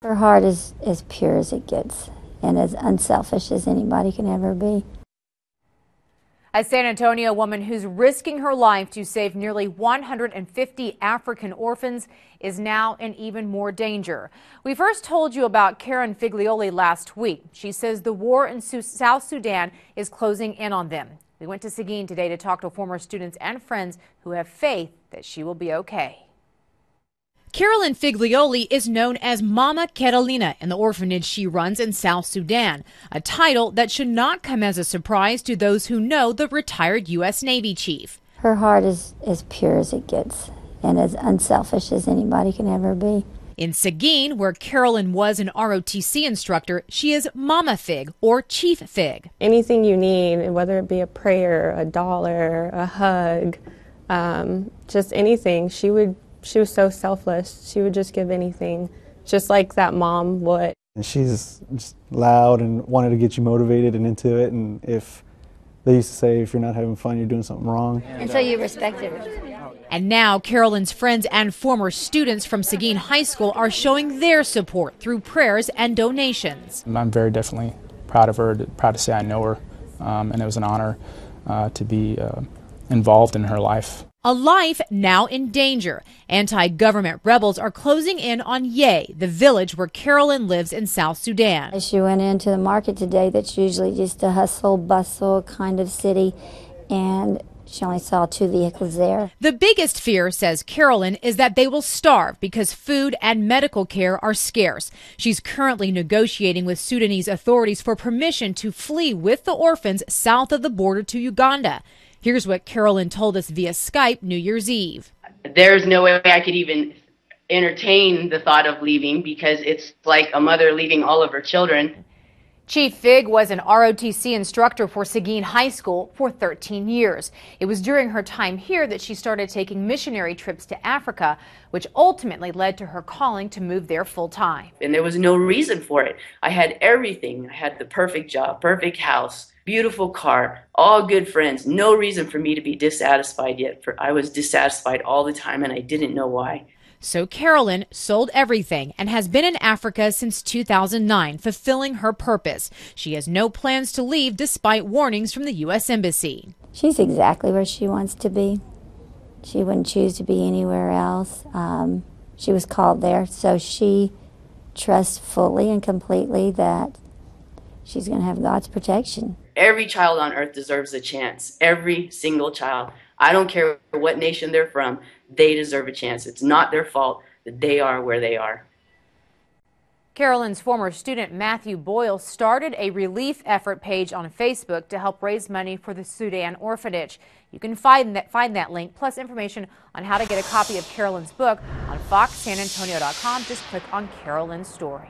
Her heart is as pure as it gets and as unselfish as anybody can ever be. A San Antonio woman who's risking her life to save nearly 150 African orphans is now in even more danger. We first told you about Carolyn Figlioli last week. She says the war in South Sudan is closing in on them. We went to Seguin today to talk to former students and friends who have faith that she will be okay. Carolyn Figlioli is known as Mama Carolina in the orphanage she runs in South Sudan, a title that should not come as a surprise to those who know the retired U.S. Navy chief. Her heart is as pure as it gets and as unselfish as anybody can ever be. In Seguin, where Carolyn was an ROTC instructor, she is Mama Fig, or Chief Fig. Anything you need, whether it be a prayer, a dollar, a hug, just anything, she was so selfless. She would just give anything, just like that mom would. And she's just loud and wanted to get you motivated and into it. And if they used to say, if you're not having fun, you're doing something wrong. And so you respected her. And now Carolyn's friends and former students from Seguin High School are showing their support through prayers and donations. I'm very definitely proud of her, proud to say I know her, and it was an honor to be involved in her life. A life now in danger. Anti-government rebels are closing in on Ye, the village where Carolyn lives in South Sudan. She went into the market today that's usually just a hustle, bustle kind of city, and she only saw 2 vehicles there. The biggest fear, says Carolyn, is that they will starve because food and medical care are scarce. She's currently negotiating with Sudanese authorities for permission to flee with the orphans south of the border to Uganda. Here's what Carolyn told us via Skype New Year's Eve. There's no way I could even entertain the thought of leaving because it's like a mother leaving all of her children. Chief Fig was an ROTC instructor for Seguin High School for 13 years. It was during her time here that she started taking missionary trips to Africa, which ultimately led to her calling to move there full time. And there was no reason for it. I had everything. I had the perfect job, perfect house, beautiful car, all good friends. No reason for me to be dissatisfied yet. I was dissatisfied all the time and I didn't know why. So Carolyn sold everything and has been in Africa since 2009, fulfilling her purpose. She has no plans to leave despite warnings from the U.S. Embassy. She's exactly where she wants to be. She wouldn't choose to be anywhere else. She was called there, so she trusts fully and completely that she's going to have God's protection. Every child on earth deserves a chance. Every single child. I don't care what nation they're from. They deserve a chance. It's not their fault that they are where they are. Carolyn's former student Matthew Boyle started a relief effort page on Facebook to help raise money for the Sudan orphanage. You can find that link, plus information on how to get a copy of Carolyn's book on foxsanantonio.com. Just click on Carolyn's story.